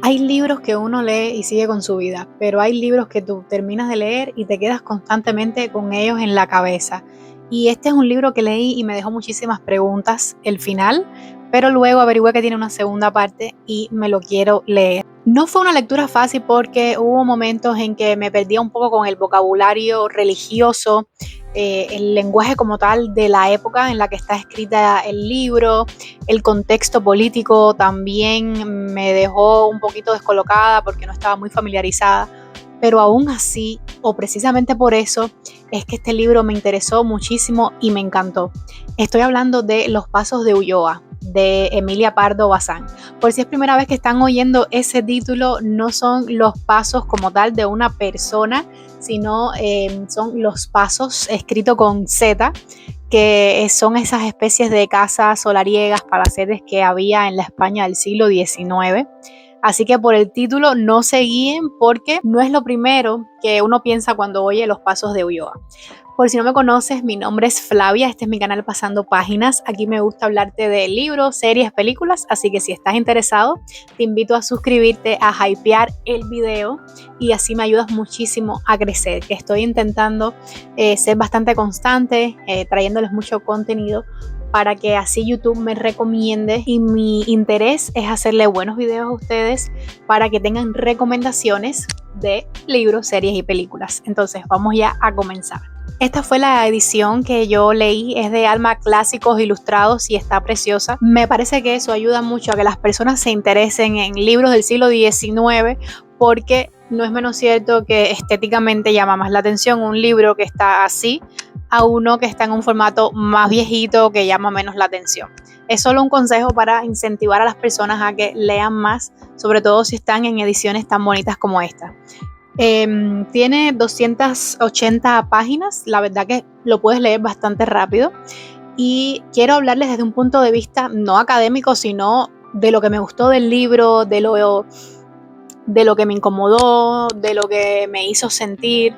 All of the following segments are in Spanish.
Hay libros que uno lee y sigue con su vida, pero hay libros que tú terminas de leer y te quedas constantemente con ellos en la cabeza. Y este es un libro que leí y me dejó muchísimas preguntas, el final, pero luego averigüé que tiene una segunda parte y me lo quiero leer. No fue una lectura fácil porque hubo momentos en que me perdía un poco con el vocabulario religioso, el lenguaje como tal de la época en la que está escrita el libro. El contexto político también me dejó un poquito descolocada porque no estaba muy familiarizada, pero aún así, o precisamente por eso, es que este libro me interesó muchísimo y me encantó. Estoy hablando de Los Pasos de Ulloa, de Emilia Pardo Bazán. Por si es primera vez que están oyendo ese título, no son los pasos como tal de una persona, sino son los pasos escrito con Z, que son esas especies de casas solariegas, palacetes que había en la España del siglo XIX. Así que por el título no se guíen porque no es lo primero que uno piensa cuando oye Los Pasos de Ulloa. Por si no me conoces, mi nombre es Flavia, este es mi canal Pasando Páginas. Aquí me gusta hablarte de libros, series, películas, así que si estás interesado, te invito a suscribirte, a hypear el video y así me ayudas muchísimo a crecer, que estoy intentando ser bastante constante, trayéndoles mucho contenido para que así YouTube me recomiende, y mi interés es hacerle buenos videos a ustedes para que tengan recomendaciones de libros, series y películas. Entonces vamos ya a comenzar. Esta fue la edición que yo leí, es de Alma Clásicos Ilustrados y está preciosa. Me parece que eso ayuda mucho a que las personas se interesen en libros del siglo XIX, porque no es menos cierto que estéticamente llama más la atención un libro que está así a uno que está en un formato más viejito que llama menos la atención. Es solo un consejo para incentivar a las personas a que lean más, sobre todo si están en ediciones tan bonitas como esta. Tiene 280 páginas, la verdad que lo puedes leer bastante rápido, y quiero hablarles desde un punto de vista no académico, sino de lo que me gustó del libro, de lo que me incomodó, de lo que me hizo sentir.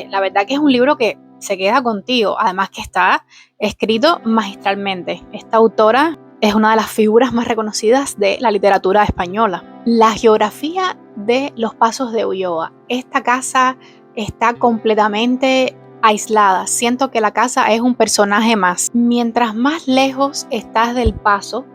La verdad que es un libro que se queda contigo, además que está escrito magistralmente. Esta autora es una de las figuras más reconocidas de la literatura española. La geografía de Los Pasos de Ulloa. Esta casa está completamente aislada. Siento que la casa es un personaje más. Mientras más lejos estás del paso,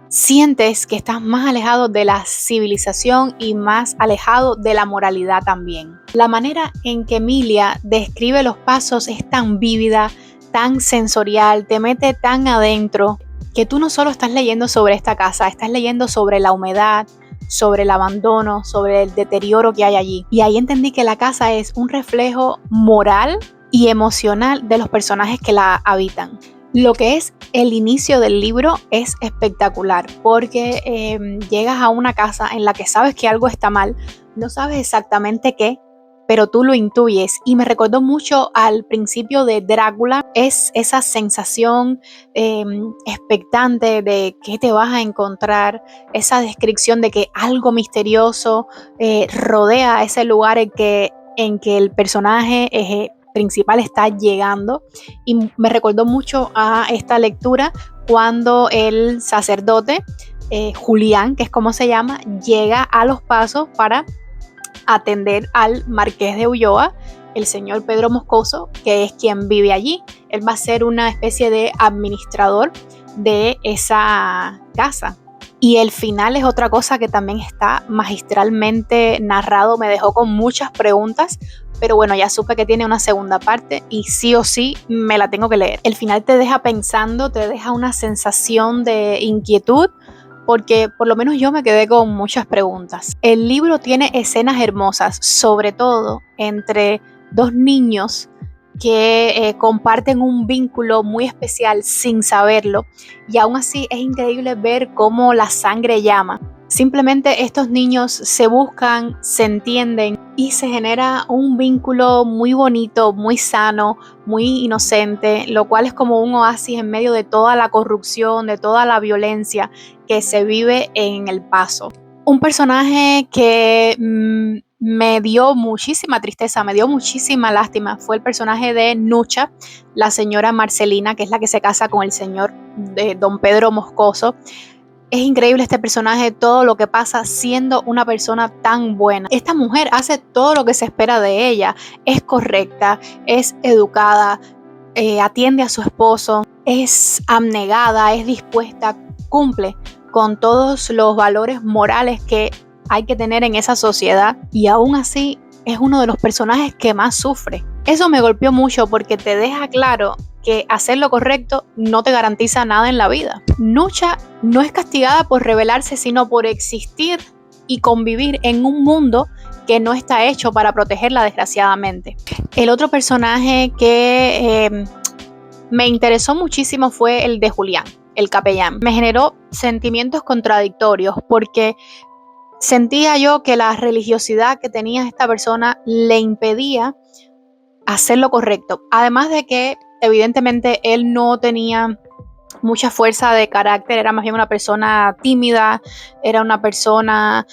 sientes que estás más alejado de la civilización y más alejado de la moralidad también. La manera en que Emilia describe los pasos es tan vívida, tan sensorial, te mete tan adentro, que tú no solo estás leyendo sobre esta casa, estás leyendo sobre la humedad, sobre el abandono, sobre el deterioro que hay allí. Y ahí entendí que la casa es un reflejo moral y emocional de los personajes que la habitan. Lo que es el inicio del libro es espectacular porque llegas a una casa en la que sabes que algo está mal, no sabes exactamente qué, pero tú lo intuyes, y me recordó mucho al principio de Drácula. Es esa sensación expectante de qué te vas a encontrar, esa descripción de que algo misterioso rodea ese lugar en que el personaje principal está llegando, y me recordó mucho a esta lectura cuando el sacerdote Julián, que es como se llama, llega a Los Pasos para atender al marqués de Ulloa, el señor Pedro Moscoso, que es quien vive allí. Él va a ser una especie de administrador de esa casa. Y el final es otra cosa que también está magistralmente narrado, me dejó con muchas preguntas, pero bueno, ya supe que tiene una segunda parte y sí o sí me la tengo que leer. El final te deja pensando, te deja una sensación de inquietud, porque por lo menos yo me quedé con muchas preguntas. El libro tiene escenas hermosas, sobre todo entre dos niños que comparten un vínculo muy especial sin saberlo, y aún así es increíble ver cómo la sangre llama. Simplemente estos niños se buscan, se entienden y se genera un vínculo muy bonito, muy sano, muy inocente, lo cual es como un oasis en medio de toda la corrupción, de toda la violencia que se vive en El Paso. Un personaje que me dio muchísima tristeza, me dio muchísima lástima, fue el personaje de Nucha, la señora Marcelina, que es la que se casa con el señor de don Pedro Moscoso. Es increíble este personaje, todo lo que pasa siendo una persona tan buena. Esta mujer hace todo lo que se espera de ella. Es correcta, es educada, atiende a su esposo, es abnegada, es dispuesta, cumple con todos los valores morales que hay que tener en esa sociedad, y aún así es uno de los personajes que más sufre. Eso me golpeó mucho porque te deja claro que hacer lo correcto no te garantiza nada en la vida. Nucha no es castigada por rebelarse, sino por existir y convivir en un mundo que no está hecho para protegerla, desgraciadamente. El otro personaje que me interesó muchísimo fue el de Julián, el capellán. Me generó sentimientos contradictorios porque sentía yo que la religiosidad que tenía esta persona le impedía hacer lo correcto. Además de que evidentemente él no tenía mucha fuerza de carácter, era más bien una persona tímida, era una persona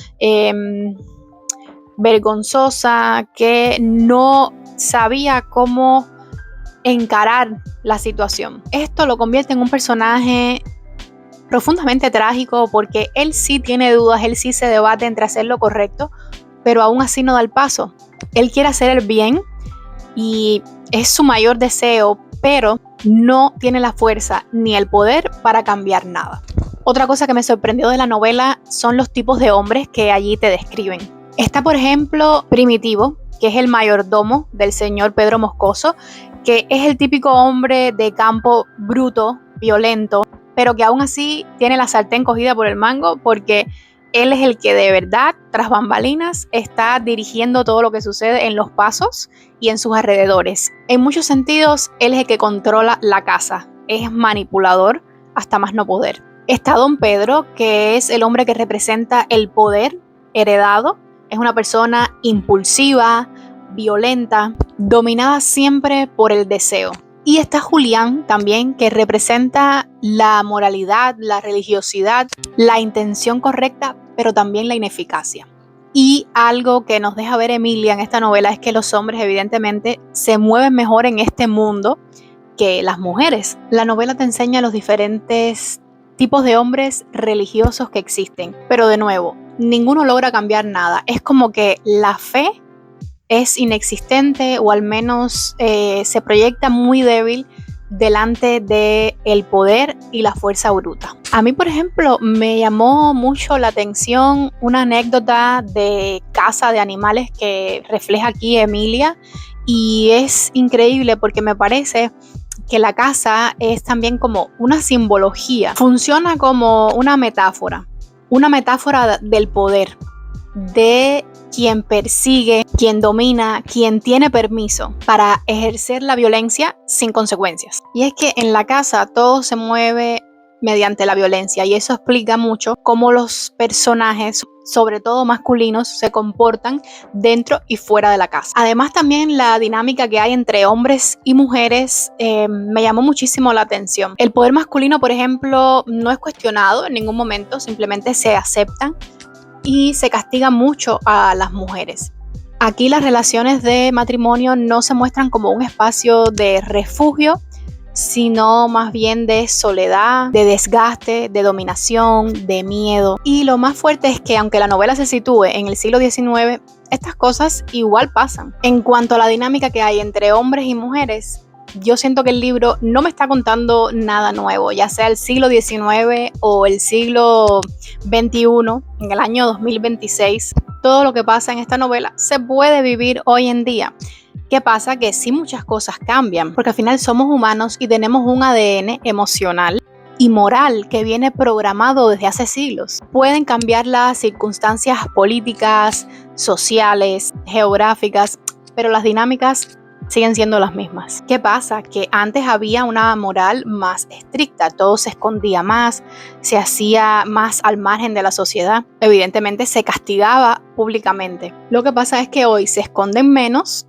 vergonzosa, que no sabía cómo encarar la situación. Esto lo convierte en un personaje profundamente trágico porque él sí tiene dudas, él sí se debate entre hacer lo correcto, pero aún así no da el paso. Él quiere hacer el bien y es su mayor deseo, pero no tiene la fuerza ni el poder para cambiar nada. Otra cosa que me sorprendió de la novela son los tipos de hombres que allí te describen. Está, por ejemplo, Primitivo, que es el mayordomo del señor Pedro Moscoso, que es el típico hombre de campo bruto, violento, pero que aún así tiene la sartén cogida por el mango porque él es el que de verdad, tras bambalinas, está dirigiendo todo lo que sucede en los pasos y en sus alrededores. En muchos sentidos, él es el que controla la casa, es manipulador hasta más no poder. Está Don Pedro, que es el hombre que representa el poder heredado. Es una persona impulsiva, violenta, dominada siempre por el deseo. Y está Julián también, que representa la moralidad, la religiosidad, la intención correcta, pero también la ineficacia. Y algo que nos deja ver Emilia en esta novela es que los hombres evidentemente se mueven mejor en este mundo que las mujeres. La novela te enseña los diferentes tipos de hombres religiosos que existen, pero de nuevo, ninguno logra cambiar nada. Es como que la fe es inexistente o al menos se proyecta muy débil delante del poder y la fuerza bruta. A mí, por ejemplo, me llamó mucho la atención una anécdota de caza de animales que refleja aquí Emilia, y es increíble porque me parece que la caza es también como una simbología, funciona como una metáfora del poder, de quien persigue, quien domina, quien tiene permiso para ejercer la violencia sin consecuencias. Y es que en la casa todo se mueve mediante la violencia, y eso explica mucho cómo los personajes, sobre todo masculinos, se comportan dentro y fuera de la casa. Además, también la dinámica que hay entre hombres y mujeres me llamó muchísimo la atención. El poder masculino, por ejemplo, no es cuestionado en ningún momento, simplemente se aceptan y se castiga mucho a las mujeres. Aquí las relaciones de matrimonio no se muestran como un espacio de refugio, sino más bien de soledad, de desgaste, de dominación, de miedo. Y lo más fuerte es que aunque la novela se sitúe en el siglo XIX, estas cosas igual pasan. En cuanto a la dinámica que hay entre hombres y mujeres, yo siento que el libro no me está contando nada nuevo, ya sea el siglo XIX o el siglo XXI, en el año 2026. Todo lo que pasa en esta novela se puede vivir hoy en día. ¿Qué pasa? Que sí, muchas cosas cambian, porque al final somos humanos y tenemos un ADN emocional y moral que viene programado desde hace siglos. Pueden cambiar las circunstancias políticas, sociales, geográficas, pero las dinámicas siguen siendo las mismas. ¿Qué pasa? Que antes había una moral más estricta, todo se escondía más, se hacía más al margen de la sociedad, evidentemente se castigaba públicamente. Lo que pasa es que hoy se esconden menos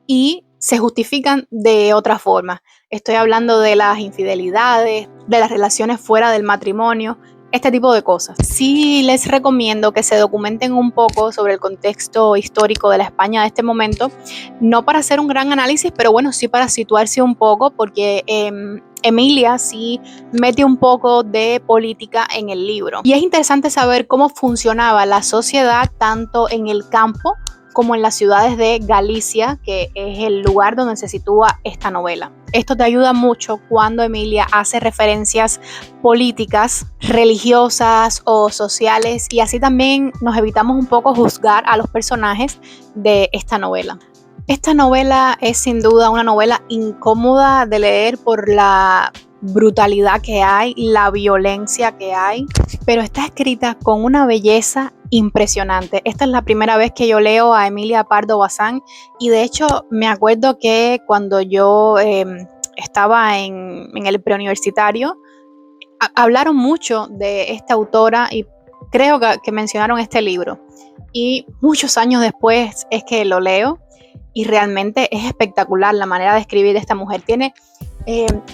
y se justifican de otra forma. Estoy hablando de las infidelidades, de las relaciones fuera del matrimonio, este tipo de cosas. Sí les recomiendo que se documenten un poco sobre el contexto histórico de la España de este momento, no para hacer un gran análisis, pero bueno, sí para situarse un poco, porque Emilia sí mete un poco de política en el libro. Y es interesante saber cómo funcionaba la sociedad tanto en el campo como en las ciudades de Galicia, que es el lugar donde se sitúa esta novela. Esto te ayuda mucho cuando Emilia hace referencias políticas, religiosas o sociales, y así también nos evitamos un poco juzgar a los personajes de esta novela. Esta novela es sin duda una novela incómoda de leer por la brutalidad que hay, la violencia que hay, pero está escrita con una belleza impresionante. Esta es la primera vez que yo leo a Emilia Pardo Bazán, y de hecho me acuerdo que cuando yo estaba en el preuniversitario, hablaron mucho de esta autora y creo que mencionaron este libro. Y muchos años después es que lo leo y realmente es espectacular la manera de escribir de esta mujer. Tiene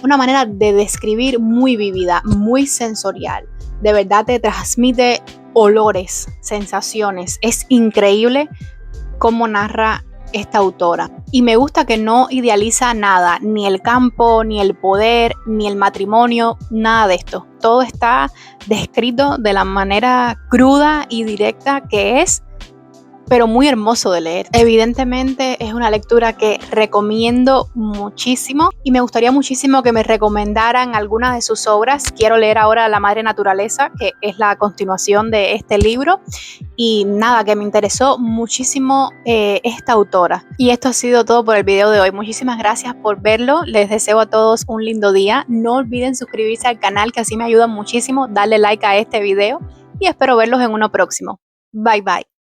una manera de describir muy vívida, muy sensorial. De verdad te transmite olores, sensaciones. Es increíble cómo narra esta autora. Y me gusta que no idealiza nada, ni el campo, ni el poder, ni el matrimonio, nada de esto. Todo está descrito de la manera cruda y directa que es, pero muy hermoso de leer. Evidentemente es una lectura que recomiendo muchísimo y me gustaría muchísimo que me recomendaran algunas de sus obras. Quiero leer ahora La Madre Naturaleza, que es la continuación de este libro, y nada, que me interesó muchísimo esta autora. Y esto ha sido todo por el video de hoy. Muchísimas gracias por verlo. Les deseo a todos un lindo día. No olviden suscribirse al canal, que así me ayuda muchísimo. Darle like a este video y espero verlos en uno próximo. Bye bye.